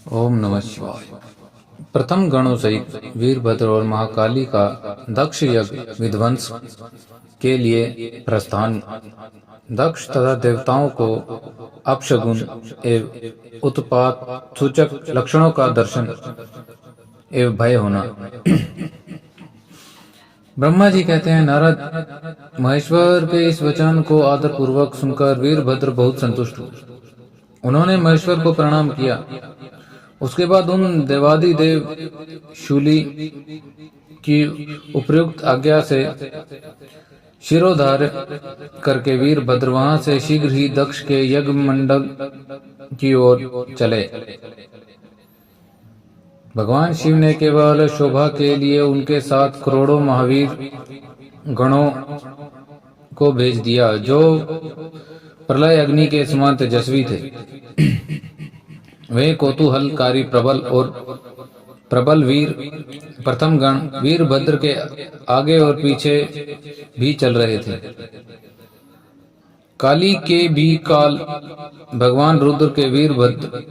ओम नमः शिवाय। प्रथम गणों सहित वीरभद्र और महाकाली का दक्ष यज्ञ विध्वंस के लिए प्रस्थान। दक्ष तथा देवताओं को अपशगुन एवं उत्पात सूचक लक्षणों का दर्शन एवं भय होना। ब्रह्मा जी कहते हैं, नारद, महेश्वर के इस वचन को आदर पूर्वक सुनकर वीरभद्र बहुत संतुष्ट हुए। उन्होंने महेश्वर को प्रणाम किया। उसके बाद उन देवादिदेव शूली की उपयुक्त आज्ञा से शिरोधार्य करके वीरभद्र वहां से शीघ्र ही दक्ष के यज्ञ मंडल की ओर चले। भगवान शिव ने केवल शोभा के लिए उनके साथ करोड़ों महावीर गणों को भेज दिया, जो प्रलय अग्नि के समान तेजस्वी थे। वे कौतूहलकारी प्रबल वीर प्रथम गण वीरभद्र के आगे और पीछे भी चल रहे थे। काली के भी काल भगवान रुद्र के वीरभद्र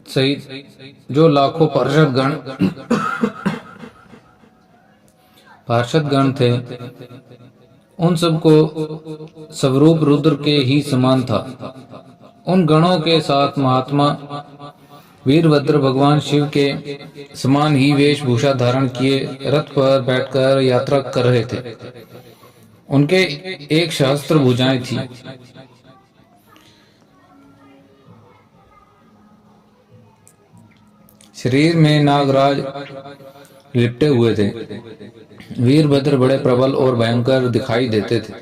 सहित जो लाखों पार्षद गण थे, उन सबको स्वरूप रुद्र के ही समान था। उन गणों के साथ महात्मा वीरभद्र भगवान शिव के समान ही वेशभूषा धारण किए रथ पर बैठकर यात्रा कर रहे थे। उनके एक सहस्त्र भुजाएं थी। शरीर में नागराज लिपटे हुए थे। वीरभद्र बड़े प्रबल और भयंकर दिखाई देते थे।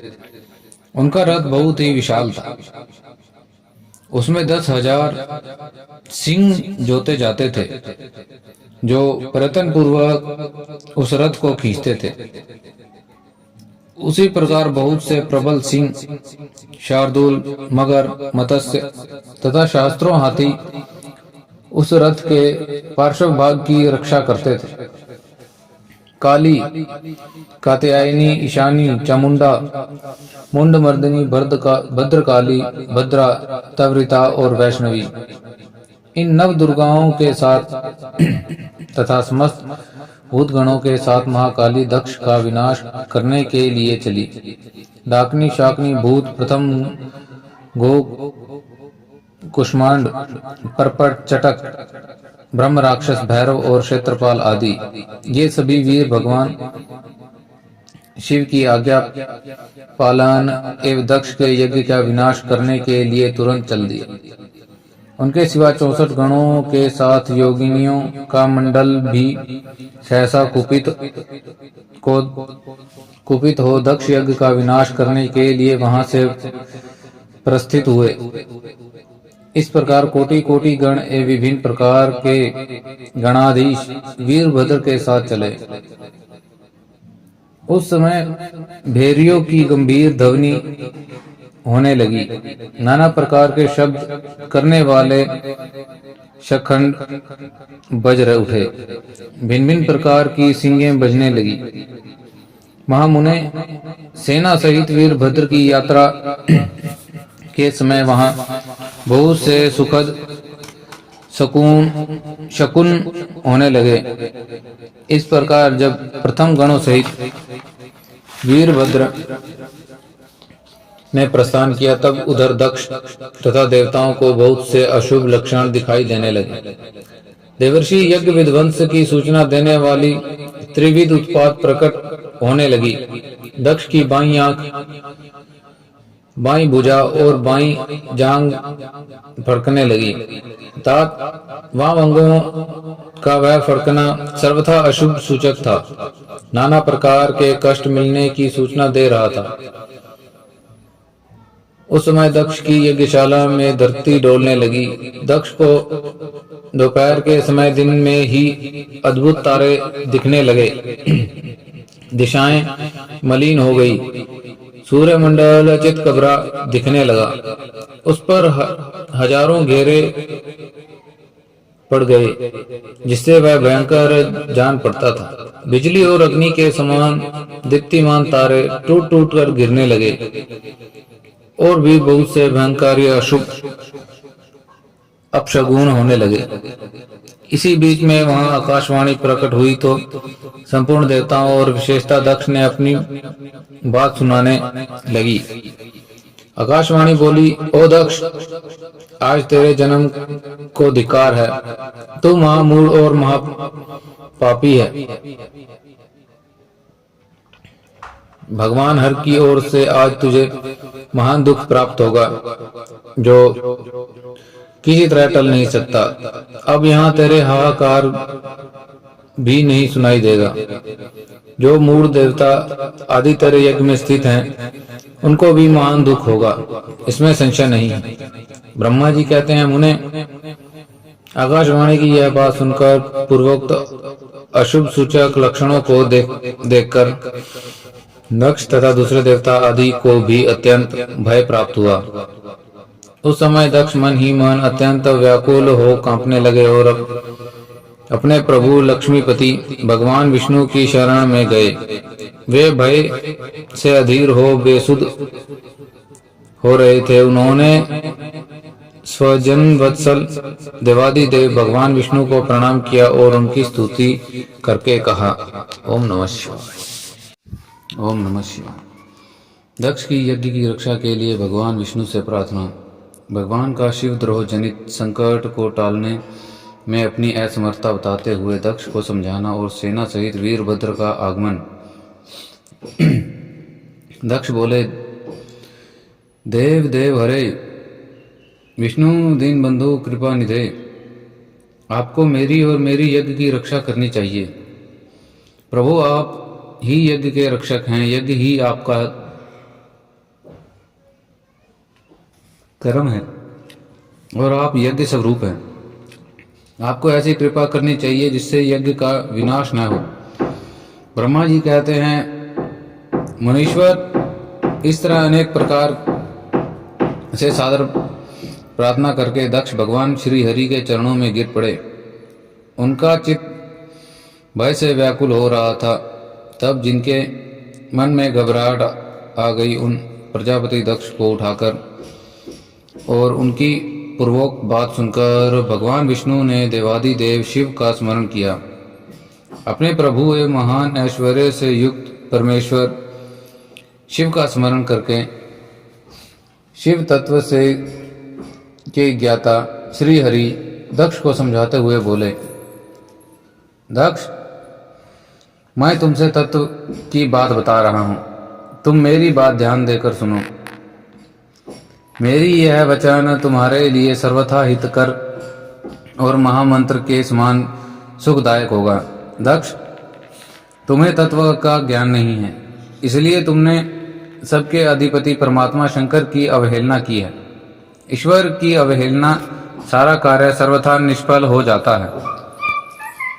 उनका रथ बहुत ही विशाल था। उसमें 10,000 सिंह जोते जाते थे, जो प्रयत्न पूर्वक उस रथ को खींचते थे। उसी प्रकार बहुत से प्रबल सिंह, शार्दूल, मगर, मत्स्य तथा शास्त्रों हाथी उस रथ के पार्श्व भाग की रक्षा करते थे। काली, कात्यायनी, ईशानी, चामुंडा, मुंडमर्दिनी, भद्रकाली, भद्रा, तवरिता और वैष्णवी, इन नव दुर्गाओं के साथ तथा समस्त भूतगणों के साथ महाकाली दक्ष का विनाश करने के लिए चली। डाकनी, शाकनी, भूत, प्रथम गो, कुष्मांड, परपट, चटक, ब्रह्म, राक्षस, भैरव और क्षेत्रपाल आदि, ये सभी वीर भगवान शिव की आज्ञा पालन एवं दक्ष के यज्ञ का विनाश करने के लिए तुरंत चल दिए। उनके सिवा 64 गणों के साथ योगिनियों का मंडल भी सहसा कुपित हो दक्ष यज्ञ का विनाश करने के लिए वहां से प्रस्थित हुए। इस प्रकार कोटि कोटि गण एवं विभिन्न प्रकार के गणाधीश वीरभद्र के साथ चले। उस समय भेरियों की गंभीर ध्वनि होने लगी। नाना प्रकार के शब्द करने वाले शखंड बज रहे उठे। भिन्न भिन्न प्रकार की सींगें बजने लगी। महामुने सेना सहित वीरभद्र की यात्रा के समय वहां बहुत से सुखद शकुन होने लगे। इस प्रकार जब प्रथम गणों सहित वीरभद्र ने प्रस्थान किया, तब उधर दक्ष तथा देवताओं को बहुत से अशुभ लक्षण दिखाई देने लगे। देवर्षि यज्ञ विध्वंस की सूचना देने वाली त्रिविध उत्पात प्रकट होने लगी। दक्ष की बाईं आंख, बाईं भुजा और बाईं जांग फड़कने लगी। तात वाम अंगों का वह फड़कना सर्वथा अशुभ सूचक था। नाना प्रकार के कष्ट मिलने की सूचना दे रहा था। उस समय दक्ष की यज्ञशाला में धरती डोलने लगी। दक्ष को दोपहर के समय दिन में ही अद्भुत तारे दिखने लगे। दिशाएं मलिन हो गई। सूर्यमंडल चितकबरा दिखने लगा। उस पर हजारों घेरे पड़ गए, जिससे वह भयंकर जान पड़ता था। बिजली और अग्नि के समान दीप्तिमान तारे टूट टूट कर गिरने लगे और भी बहुत से भयंकर अशुभ अपशगुन होने लगे। इसी बीच में वहां आकाशवाणी प्रकट हुई तो संपूर्ण देवताओं और विशेषता दक्ष ने अपनी बात सुनाने लगी। आकाशवाणी बोली, ओ दक्ष, आज तेरे जन्म को धिक्कार है। तू महामूढ़ और महापापी है। भगवान हर की ओर से आज तुझे महान दुख प्राप्त होगा जो किसी तरह टल नहीं सकता। अब यहाँ तेरे हाहाकार भी नहीं सुनाई देगा। जो मूढ़ देवता आदि तेरे यज्ञ में स्थित हैं, उनको भी महान दुख होगा, इसमें संशय नहीं है। ब्रह्मा जी कहते हैं, मुने, आकाशवाणी की यह बात सुनकर पूर्वोक्त अशुभ सूचक लक्षणों को देखकर दक्ष तथा दूसरे देवता आदि को भी अत्यंत भय प्राप्त हुआ। उस समय दक्ष मन ही मन अत्यंत व्याकुल हो कांपने लगे और अपने प्रभु लक्ष्मीपति भगवान विष्णु की शरण में गए। वे भय से अधीर हो बेसुध हो रहे थे। उन्होंने स्वजन वत्सल देवादिदेव भगवान विष्णु को प्रणाम किया और उनकी स्तुति करके कहा, ओम नमः शिवाय। ओम नमः शिवाय। दक्ष की यज्ञ की रक्षा के लिए भगवान विष्णु से प्रार्थना। भगवान का शिवद्रोह जनित संकट को टालने में अपनी असमर्थता बताते हुए दक्ष को समझाना और सेना सहित वीरभद्र का आगमन। दक्ष बोले, देव देव हरे, विष्णु दीन बंधु कृपा निधे, आपको मेरी और मेरी यज्ञ की रक्षा करनी चाहिए। प्रभु, आप ही यज्ञ के रक्षक हैं, यज्ञ ही आपका कर्म है और आप यज्ञ स्वरूप हैं। आपको ऐसी कृपा करनी चाहिए जिससे यज्ञ का विनाश न हो। ब्रह्मा जी कहते हैं, मुनीश्वर, इस तरह अनेक प्रकार से सादर प्रार्थना करके दक्ष भगवान श्री हरि के चरणों में गिर पड़े। उनका चित्त भय से व्याकुल हो रहा था। तब जिनके मन में घबराहट आ गई, उन प्रजापति दक्ष को उठाकर और उनकी पूर्वोक्त बात सुनकर भगवान विष्णु ने देवादिदेव शिव का स्मरण किया। अपने प्रभु एवं महान ऐश्वर्य से युक्त परमेश्वर शिव का स्मरण करके शिव तत्व से के ज्ञाता श्री हरि दक्ष को समझाते हुए बोले, दक्ष, मैं तुमसे तत्व की बात बता रहा हूं, तुम मेरी बात ध्यान देकर सुनो। मेरी यह वचन तुम्हारे लिए सर्वथा हितकर और महामंत्र के समान सुखदायक होगा। दक्ष, तुम्हें तत्व का ज्ञान नहीं है, इसलिए तुमने सबके अधिपति परमात्मा शंकर की अवहेलना की है। ईश्वर की अवहेलना सारा कार्य सर्वथा निष्फल हो जाता है।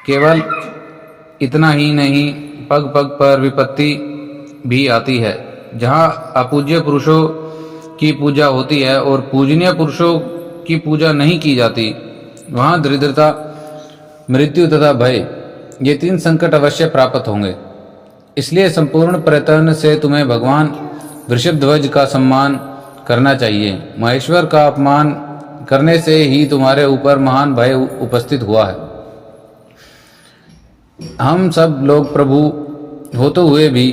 केवल इतना ही नहीं, पग पग पर विपत्ति भी आती है। जहाँ अपूज्य पुरुषों की पूजा होती है और पूजनीय पुरुषों की पूजा नहीं की जाती, वहाँ दरिद्रता, मृत्यु तथा भय, ये तीन संकट अवश्य प्राप्त होंगे। इसलिए संपूर्ण प्रयत्न से तुम्हें भगवान वृषभध्वज का सम्मान करना चाहिए। महेश्वर का अपमान करने से ही तुम्हारे ऊपर महान भय उपस्थित हुआ है। हम सब लोग प्रभु होते हुए भी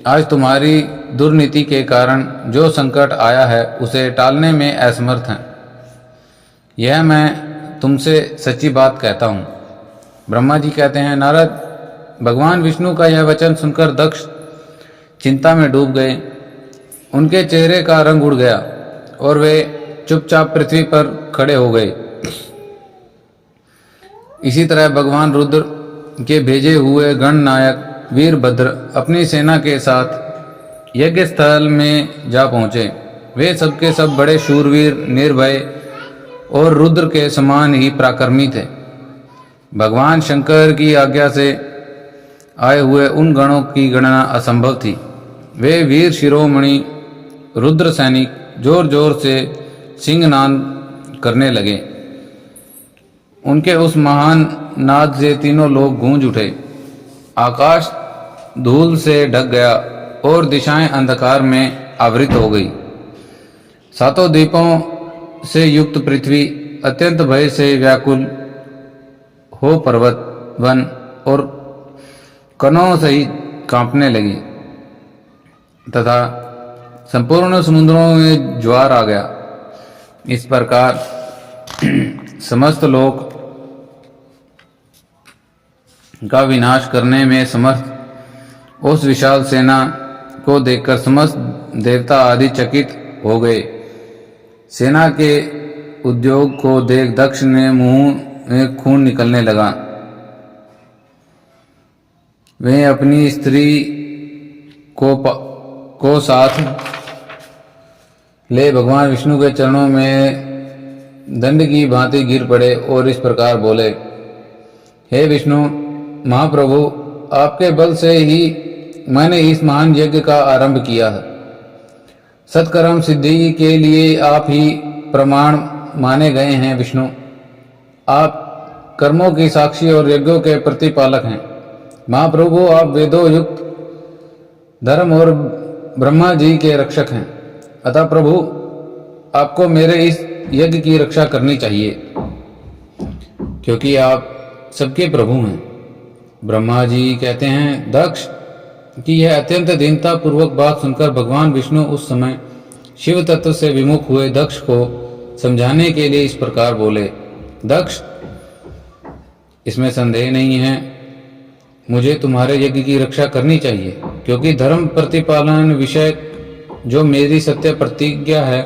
आज तुम्हारी दुर्नीति के कारण जो संकट आया है उसे टालने में असमर्थ हैं। यह मैं तुमसे सच्ची बात कहता हूँ। ब्रह्मा जी कहते हैं, नारद, भगवान विष्णु का यह वचन सुनकर दक्ष चिंता में डूब गए। उनके चेहरे का रंग उड़ गया और वे चुपचाप पृथ्वी पर खड़े हो गए। इसी तरह भगवान रुद्र के भेजे हुए गणनायक वीरभद्र अपनी सेना के साथ यज्ञ स्थल में जा पहुंचे। वे सबके सब बड़े शूरवीर, निर्भय और रुद्र के समान ही पराक्रमी थे। भगवान शंकर की आज्ञा से आए हुए उन गणों की गणना असंभव थी। वे वीर शिरोमणि रुद्र सैनिक जोर जोर से सिंहनाद करने लगे। उनके उस महान नाद से तीनों लोग गूंज उठे। आकाश धूल से ढक गया और दिशाएं अंधकार में आवृत हो गई। सातों द्वीपों से युक्त पृथ्वी अत्यंत भय से व्याकुल हो पर्वत, वन और कणों सहित कांपने लगी तथा संपूर्ण समुद्रों में ज्वार आ गया। इस प्रकार समस्त लोक का विनाश करने में समर्थ उस विशाल सेना को देखकर समस्त देवता आदि चकित हो गए। सेना के उद्योग को देख दक्ष ने मुंह में खून निकलने लगा। वे अपनी स्त्री को साथ ले भगवान विष्णु के चरणों में दंड की भांति गिर पड़े और इस प्रकार बोले, हे विष्णु महाप्रभु, आपके बल से ही मैंने इस महान यज्ञ का आरंभ किया है। सत्कर्म सिद्धि के लिए आप ही प्रमाण माने गए हैं। विष्णु, आप कर्मों की साक्षी और यज्ञों के प्रतिपालक हैं। महाप्रभु, आप वेदों युक्त धर्म और ब्रह्मा जी के रक्षक हैं। अतः प्रभु, आपको मेरे इस यज्ञ की रक्षा करनी चाहिए, क्योंकि आप सबके प्रभु हैं। ब्रह्मा जी कहते हैं, दक्ष कि यह अत्यंत दीनता पूर्वक बात सुनकर भगवान विष्णु उस समय शिव तत्व से विमुख हुए दक्ष को समझाने के लिए इस प्रकार बोले, दक्ष, इसमें संदेह नहीं है, मुझे तुम्हारे यज्ञ की रक्षा करनी चाहिए, क्योंकि धर्म प्रतिपालन विषय जो मेरी सत्य प्रतिज्ञा है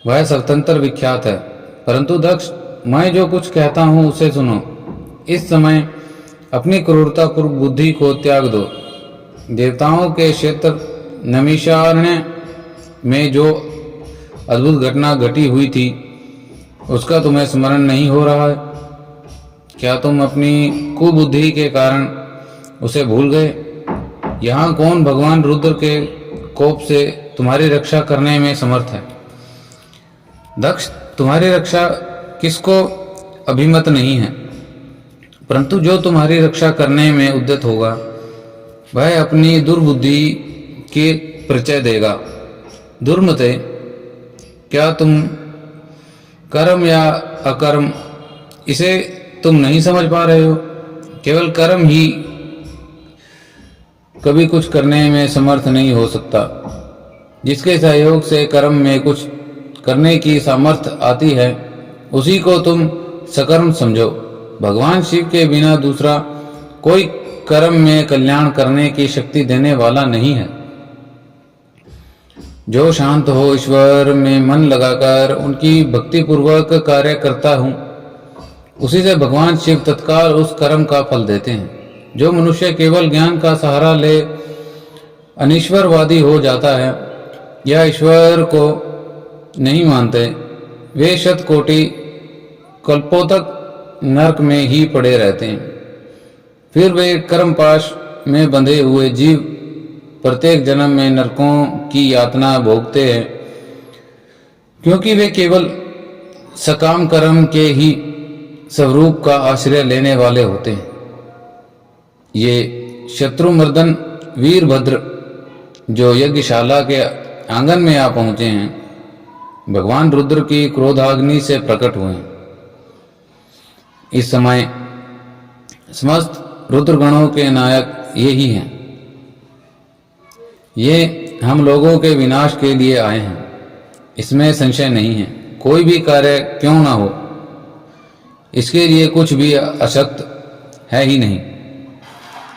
वह स्वतंत्र विख्यात है। परंतु दक्ष, मैं जो कुछ कहता हूं उसे सुनो। इस समय अपनी क्रूरता बुद्धि को त्याग दो। देवताओं के क्षेत्र नैमिषारण्य में जो अद्भुत घटना घटी हुई थी उसका तुम्हें स्मरण नहीं हो रहा है? क्या तुम अपनी कुबुद्धि के कारण उसे भूल गए? यहाँ कौन भगवान रुद्र के कोप से तुम्हारी रक्षा करने में समर्थ है? दक्ष, तुम्हारी रक्षा किसको अभिमत नहीं है, परंतु जो तुम्हारी रक्षा करने में उद्यत होगा वह अपनी दुर्बुद्धि के परिचय देगा। दुर्मते, क्या तुम कर्म या अकर्म इसे तुम नहीं समझ पा रहे हो? केवल कर्म ही कभी कुछ करने में समर्थ नहीं हो सकता। जिसके सहयोग से कर्म में कुछ करने की सामर्थ्य आती है उसी को तुम सकर्म समझो। भगवान शिव के बिना दूसरा कोई कर्म में कल्याण करने की शक्ति देने वाला नहीं है। जो शांत हो ईश्वर में मन लगाकर उनकी भक्ति पूर्वक कार्य करता हूँ, उसी से भगवान शिव तत्काल उस कर्म का फल देते हैं। जो मनुष्य केवल ज्ञान का सहारा ले अनीश्वरवादी हो जाता है या ईश्वर को नहीं मानते, वे शतकोटि कल्पों तक नरक में ही पड़े रहते हैं। फिर वे कर्मपाश में बंधे हुए जीव प्रत्येक जन्म में नरकों की यातना भोगते हैं, क्योंकि वे केवल सकाम कर्म के ही स्वरूप का आश्रय लेने वाले होते हैं। ये शत्रुमर्दन वीरभद्र जो यज्ञशाला के आंगन में आ पहुंचे हैं, भगवान रुद्र की क्रोधाग्नि से प्रकट हुए हैं। इस समय समस्त रुद्रगणों के नायक ये ही हैं। ये हम लोगों के विनाश के लिए आए हैं, इसमें संशय नहीं है। कोई भी कार्य क्यों ना हो, इसके लिए कुछ भी अशक्त है ही नहीं।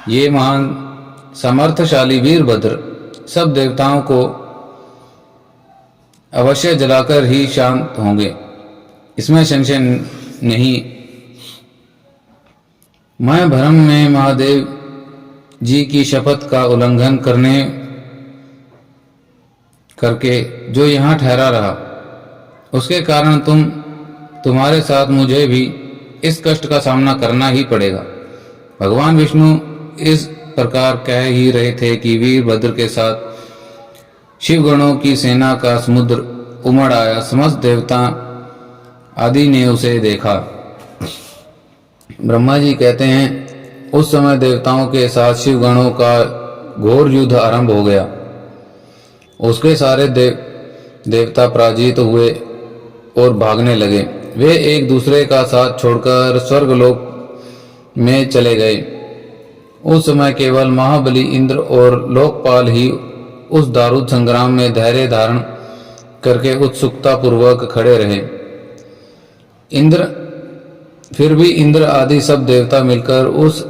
ये महान समर्थशाली वीरभद्र सब देवताओं को अवश्य जलाकर ही शांत होंगे, इसमें संशय नहीं। मैं भ्रम में महादेव जी की शपथ का उल्लंघन करके जो यहाँ ठहरा रहा, उसके कारण तुम्हारे साथ मुझे भी इस कष्ट का सामना करना ही पड़ेगा। भगवान विष्णु इस प्रकार कह ही रहे थे कि वीरभद्र के साथ शिवगणों की सेना का समुद्र उमड़ आया। समस्त देवता आदि ने उसे देखा। ब्रह्मा जी कहते हैं, उस समय देवताओं के साथ शिवगणों का घोर युद्ध आरंभ हो गया। उसके सारे देवता पराजित हुए और भागने लगे। वे एक दूसरे का साथ छोड़कर स्वर्गलोक में चले गए। उस समय केवल महाबली इंद्र और लोकपाल ही उस दारुद संग्राम में धैर्य धारण करके उत्सुकता पूर्वक खड़े रहे। फिर भी इंद्र आदि सब देवता मिलकर उस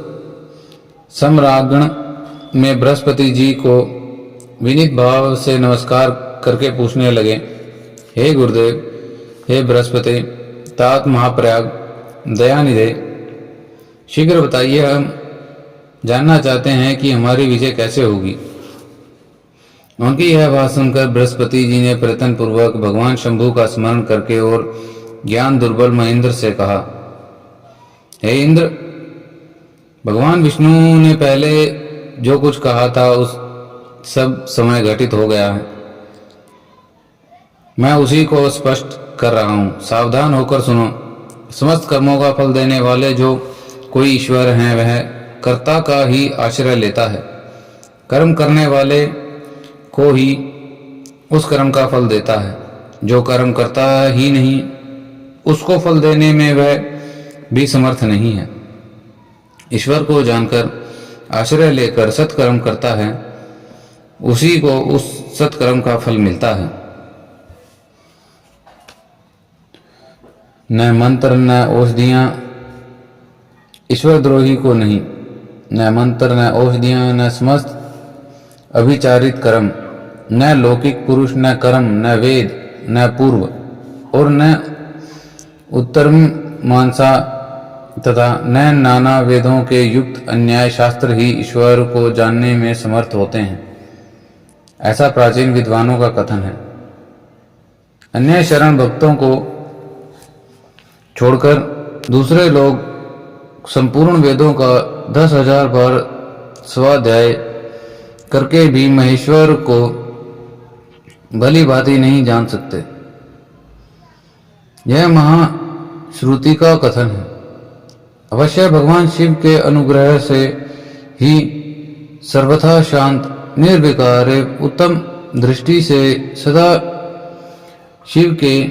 सम्रागण में बृहस्पति जी को विनीत भाव से नमस्कार करके पूछने लगे, हे गुरुदेव, हे बृहस्पति, तात महाप्रयाग, दयानिधे, शीघ्र बताइए, हम जानना चाहते हैं कि हमारी विजय कैसे होगी। उनकी यह बात सुनकर बृहस्पति जी ने प्रयत्न पूर्वक भगवान शंभु का स्मरण करके और ज्ञान दुर्बल महेंद्र से कहा, हे इंद्र, भगवान विष्णु ने पहले जो कुछ कहा था उस सब समय घटित हो गया है। मैं उसी को स्पष्ट कर रहा हूं। सावधान होकर सुनो। समस्त कर्मों का फल देने वाले जो कोई ईश्वर हैं वह कर्ता का ही आश्रय लेता है। कर्म करने वाले को ही उस कर्म का फल देता है। जो कर्म करता ही नहीं, उसको फल देने में वह भी समर्थ नहीं है। ईश्वर को जानकर आश्रय लेकर सत्कर्म करता है, उसी को उस सत्कर्म का फल मिलता है। न मंत्र न औषधियां ईश्वर द्रोही को नहीं, न मंत्र न औषधियां न समस्त अभिचारित कर्म, न लौकिक पुरुष न कर्म, न वेद न पूर्व और न उत्तर मानसा तथा न नाना वेदों के युक्त अन्याय शास्त्र ही ईश्वर को जानने में समर्थ होते हैं, ऐसा प्राचीन विद्वानों का कथन है। अन्य शरण भक्तों को छोड़कर दूसरे लोग संपूर्ण वेदों का 10,000 बार स्वाध्याय करके भी महेश्वर को भली भांति नहीं जान सकते। यह महाश्रुति का कथन है। अवश्य भगवान शिव के अनुग्रह से ही सर्वथा शांत, निर्विकार, उत्तम दृष्टि से सदा शिव के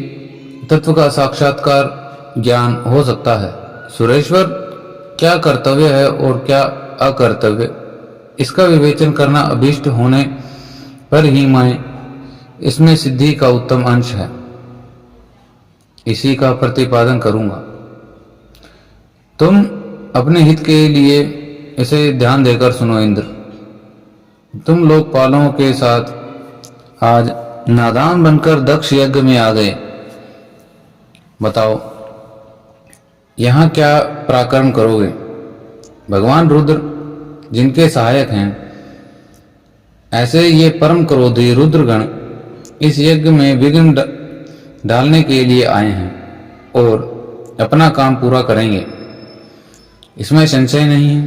तत्व का साक्षात्कार ज्ञान हो सकता है। सुरेश्वर क्या कर्तव्य है और क्या अकर्तव्य, इसका विवेचन करना अभीष्ट होने पर ही मैं इसमें सिद्धि का उत्तम अंश है, इसी का प्रतिपादन करूंगा। तुम अपने हित के लिए इसे ध्यान देकर सुनो। इंद्र, तुम लोकपालों के साथ आज नादान बनकर दक्ष यज्ञ में आ गए। बताओ, यहां क्या पराक्रम करोगे? भगवान रुद्र जिनके सहायक हैं, ऐसे ये परम क्रोधी रुद्रगण इस यज्ञ में विघ्न डालने के लिए आए हैं और अपना काम पूरा करेंगे, इसमें संशय नहीं है।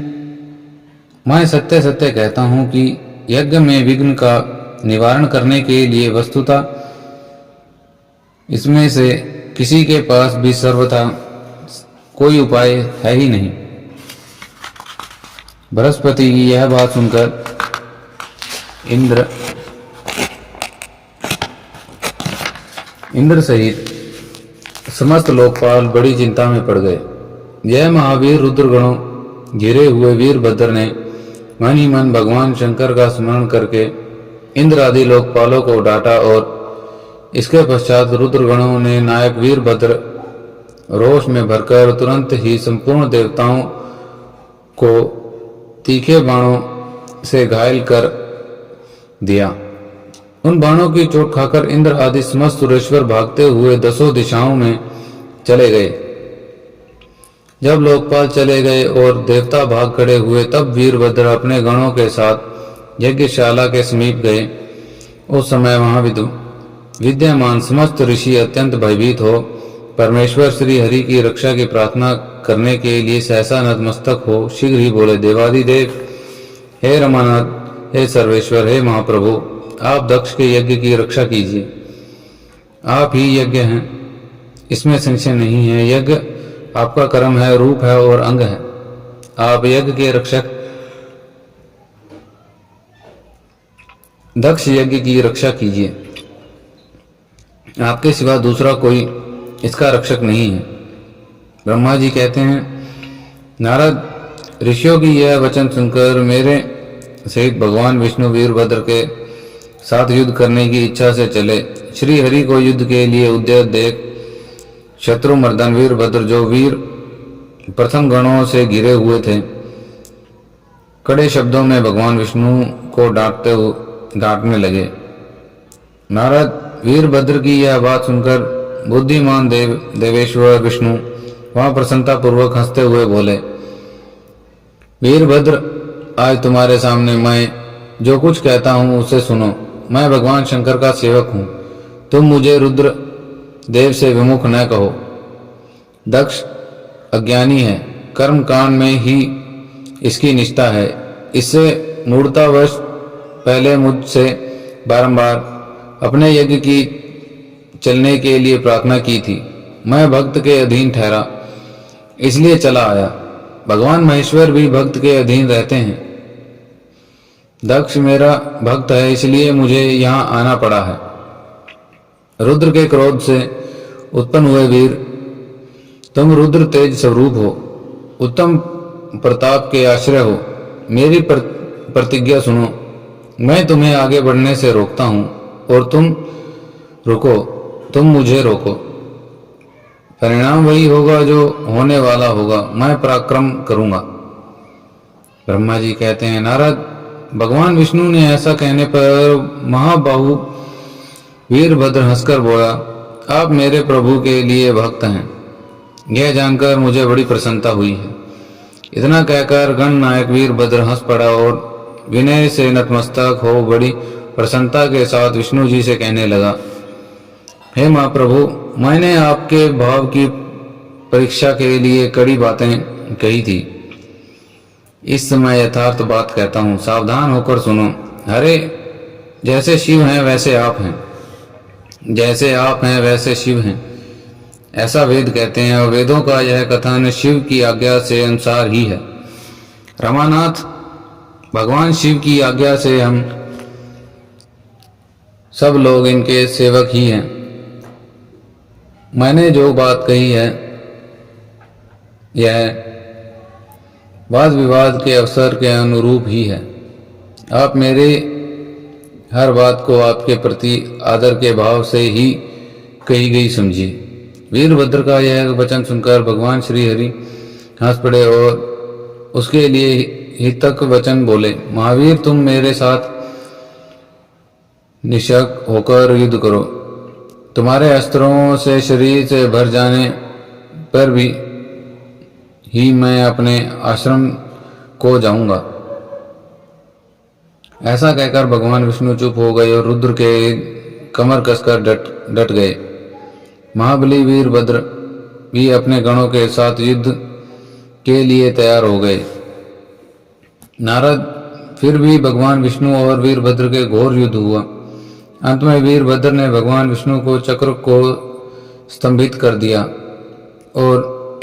मैं सत्य सत्य कहता हूं कि यज्ञ में विघ्न का निवारण करने के लिए वस्तुतः इसमें से किसी के पास भी सर्वथा कोई उपाय है ही नहीं। बृहस्पति की यह बात सुनकर इंद्र सहित समस्त लोकपाल बड़ी चिंता में पड़ गए। यह महावीर रुद्रगणों घिरे हुए वीरभद्र ने मन ही मन भगवान शंकर का स्मरण करके इंद्र आदि लोकपालों को डांटा और इसके पश्चात रुद्रगणों ने नायक वीरभद्र रोष में भरकर तुरंत ही संपूर्ण देवताओं को तीखे बाणों से घायल कर दिया। उन बाणों की चोट खाकर इंद्र आदि समस्त सुरेश्वर भागते हुए 10 दिशाओं में चले गए। जब लोकपाल चले गए और देवता भाग खड़े हुए, तब वीरभद्र अपने गणों के साथ यज्ञशाला के समीप गए। उस समय वहां विद्यमान समस्त ऋषि अत्यंत भयभीत हो परमेश्वर श्री हरि की रक्षा की प्रार्थना करने के लिए सहसा नतमस्तक हो शीघ्र ही बोले, देवादिदेव, हे रमानाथ, हे सर्वेश्वर, हे महाप्रभु, आप दक्ष के यज्ञ की रक्षा कीजिए। आप ही यज्ञ हैं, इसमें संशय नहीं है। यज्ञ आपका कर्म है, रूप है और अंग है। आप यज्ञ के रक्षक, दक्ष यज्ञ की रक्षा कीजिए। आपके सिवा दूसरा कोई इसका रक्षक नहीं है। ब्रह्मा जी कहते हैं, नारद, ऋषियों की यह वचन सुनकर मेरे सहित भगवान विष्णु वीरभद्र के साथ युद्ध करने की इच्छा से चले। श्री हरि को युद्ध के लिए उद्यत देख शत्रु मर्दन वीरभद्र, जो वीर प्रथम गणों से घिरे हुए थे, कड़े शब्दों में भगवान विष्णु को डांटने लगे। नारद, वीरभद्र की यह बात सुनकर बुद्धिमान देवेश्वर विष्णु वहां प्रसन्नता पूर्वक हंसते हुए बोले, वीरभद्र, आज तुम्हारे सामने मैं जो कुछ कहता हूं उसे सुनो। मैं भगवान शंकर का सेवक हूं। तुम मुझे रुद्र देव से विमुख न कहो। दक्ष अज्ञानी है, कर्म कांड में ही इसकी निष्ठा है। इससे मूर्तावश पहले मुझसे बारंबार अपने यज्ञ की चलने के लिए प्रार्थना की थी। मैं भक्त के अधीन ठहरा, इसलिए चला आया। भगवान महेश्वर भी भक्त के अधीन रहते हैं। दक्ष मेरा भक्त है, इसलिए मुझे यहाँ आना पड़ा है। रुद्र के क्रोध से उत्पन्न हुए वीर, तुम रुद्र तेज स्वरूप हो, उत्तम प्रताप के आश्रय हो। मेरी प्रतिज्ञा सुनो। मैं तुम्हें आगे बढ़ने से रोकता हूं और तुम रुको, तुम मुझे रोको। परिणाम वही होगा जो होने वाला होगा। मैं पराक्रम करूंगा। ब्रह्मा जी कहते हैं, नारद, भगवान विष्णु ने ऐसा कहने पर महाबाहु वीरभद्र हंसकर बोला, आप मेरे प्रभु के लिए भक्त हैं। यह जानकर मुझे बड़ी प्रसन्नता हुई है। इतना कहकर गण नायक वीरभद्र हंस पड़ा और विनय से नतमस्तक हो बड़ी प्रसन्नता के साथ विष्णु जी से कहने लगा, हे महाप्रभु, मैंने आपके भाव की परीक्षा के लिए कड़ी बातें कही थी। इस समय यथार्थ बात कहता हूं, सावधान होकर सुनो। अरे, जैसे शिव हैं वैसे आप हैं, जैसे आप हैं वैसे शिव हैं, ऐसा वेद कहते हैं और वेदों का यह कथन शिव की आज्ञा से अनुसार ही है। रमानाथ, भगवान शिव की आज्ञा से हम सब लोग इनके सेवक ही हैं। मैंने जो बात कही है यह वाद विवाद के अवसर के अनुरूप ही है। आप मेरे हर बात को आपके प्रति आदर के भाव से ही कही गई समझिए। वीरभद्र का यह वचन सुनकर भगवान श्री हरि हंस पड़े और उसके लिए हितक वचन बोले, महावीर, तुम मेरे साथ निशक होकर युद्ध करो। तुम्हारे अस्त्रों से शरीर से भर जाने पर भी ही मैं अपने आश्रम को जाऊंगा। ऐसा कहकर भगवान विष्णु चुप हो गए और रुद्र के कमर कसकर डट गए। महाबली वीरभद्र भी अपने गणों के साथ युद्ध के लिए तैयार हो गए। नारद, फिर भी भगवान विष्णु और वीरभद्र के घोर युद्ध हुआ। अंत में वीरभद्र ने भगवान विष्णु को चक्र को स्तंभित कर दिया और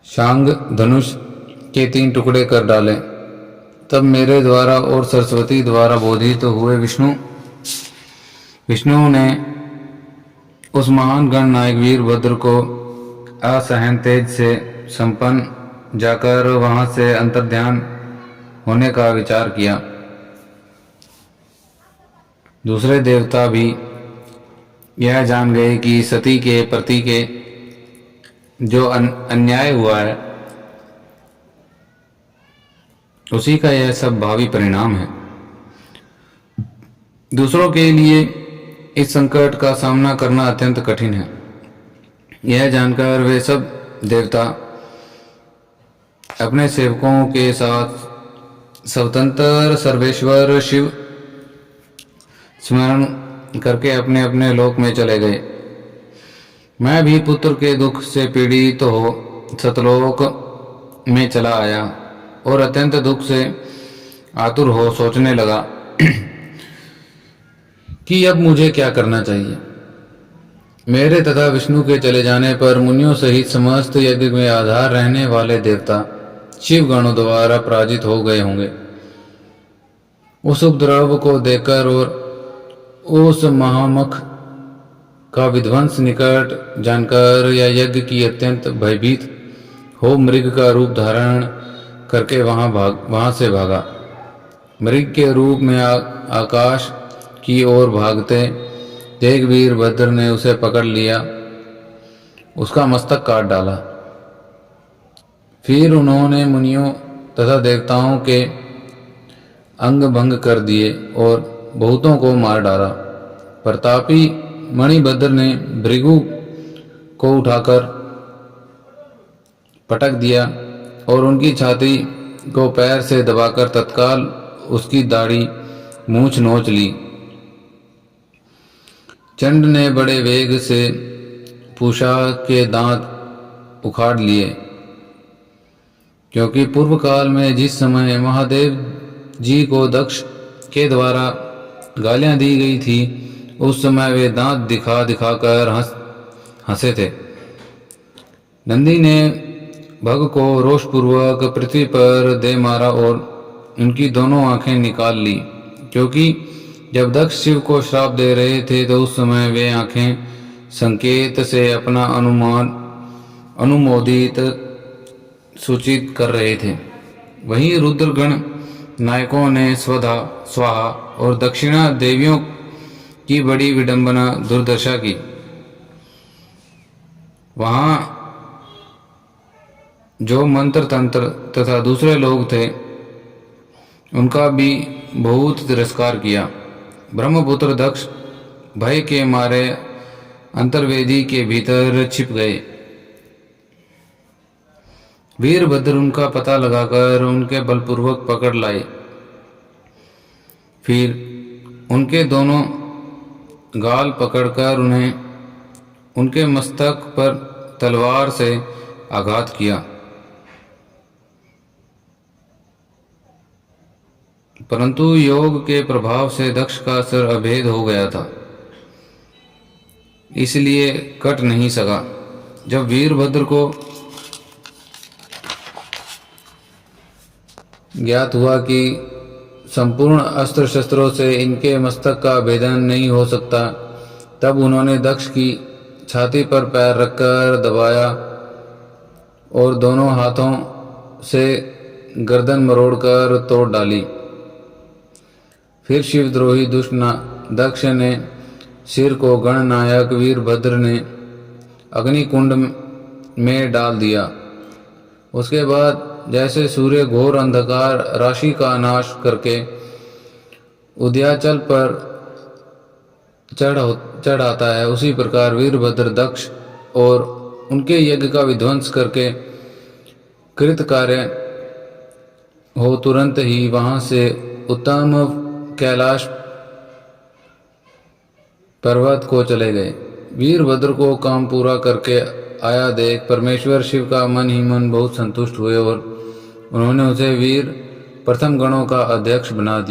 शांग धनुष के 3 टुकड़े कर डाले। तब मेरे द्वारा और सरस्वती द्वारा बोधित तो हुए विष्णु ने उस महान गण नायक वीरभद्र को असहन तेज से संपन्न जाकर वहां से अंतर्ध्यान होने का विचार किया। दूसरे देवता भी यह जान गए कि सती के प्रति के जो अन्याय हुआ है उसी का यह सब भावी परिणाम है। दूसरों के लिए इस संकट का सामना करना अत्यंत कठिन है। यह जानकर वे सब देवता अपने सेवकों के साथ स्वतंत्र सर्वेश्वर शिव स्मरण करके अपने अपने लोक में चले गए। मैं भी पुत्र के दुख से पीड़ित तो हो सतलोक में चला आया और अत्यंत दुख से आतुर हो सोचने लगा कि अब मुझे क्या करना चाहिए। मेरे तथा विष्णु के चले जाने पर मुनियों सहित समस्त यज्ञ में आधार रहने वाले देवता शिव गणों द्वारा पराजित हो गए होंगे। उस उपद्रव को देखकर और उस महामुख का विध्वंस निकट जानकर या यज्ञ की अत्यंत भयभीत हो मृग का रूप धारण करके वहां से भागा। मृग के रूप में आकाश की ओर भागते देख वीरभद्र ने उसे पकड़ लिया, उसका मस्तक काट डाला। फिर उन्होंने मुनियों तथा देवताओं के अंग भंग कर दिए और बहुतों को मार डाला। प्रतापी मणिभद्र ने भृगु को उठाकर पटक दिया और उनकी छाती को पैर से दबाकर तत्काल उसकी दाढ़ी मूंछ नोच ली। चंड ने बड़े वेग से पूषा के दांत उखाड़ लिए, क्योंकि पूर्व काल में जिस समय महादेव जी को दक्ष के द्वारा गालियां दी गई थी, उस समय वे दांत दिखा दिखाकर हंसे थे। नंदी ने भग को रोषपूर्वक पृथ्वी पर दे मारा और उनकी दोनों आंखें निकाल ली, क्योंकि जब दक्ष शिव को श्राप दे रहे थे तो उस समय वे आंखें संकेत से अपना अनुमोदित सूचित कर रहे थे। वहीं रुद्रगण नायकों ने स्वधा स्वाहा और दक्षिणा देवियों की बड़ी विडंबना दुर्दशा की। वहां जो मंत्र तंत्र तथा दूसरे लोग थे उनका भी बहुत तिरस्कार किया। ब्रह्मपुत्र दक्ष भय के मारे अंतर्वेदी के भीतर छिप गए। वीरभद्र उनका पता लगाकर उनके बलपूर्वक पकड़ लाए। फिर उनके दोनों गाल पकड़कर उन्हें उनके मस्तक पर तलवार से आघात किया, परंतु योग के प्रभाव से दक्ष का सिर अभेद हो गया था, इसलिए कट नहीं सका। जब वीरभद्र को ज्ञात हुआ कि संपूर्ण अस्त्र शस्त्रों से इनके मस्तक का भेदन नहीं हो सकता, तब उन्होंने दक्ष की छाती पर पैर रखकर दबाया और दोनों हाथों से गर्दन मरोड़कर तोड़ डाली। फिर शिवद्रोही दुष्ट दक्ष ने सिर को गणनायक वीरभद्र ने अग्निकुंड में डाल दिया। उसके बाद जैसे सूर्य घोर अंधकार राशि का नाश करके उदयाचल पर चढ़ आता है, उसी प्रकार वीरभद्र दक्ष और उनके यज्ञ का विध्वंस करके कृत कार्य हो तुरंत ही वहां से उत्तम कैलाश पर्वत को चले गए। वीरभद्र को काम पूरा करके आया देख परमेश्वर शिव का मन ही मन बहुत संतुष्ट हुए और उन्होंने उसे वीर प्रथम गणों का अध्यक्ष बना दिया।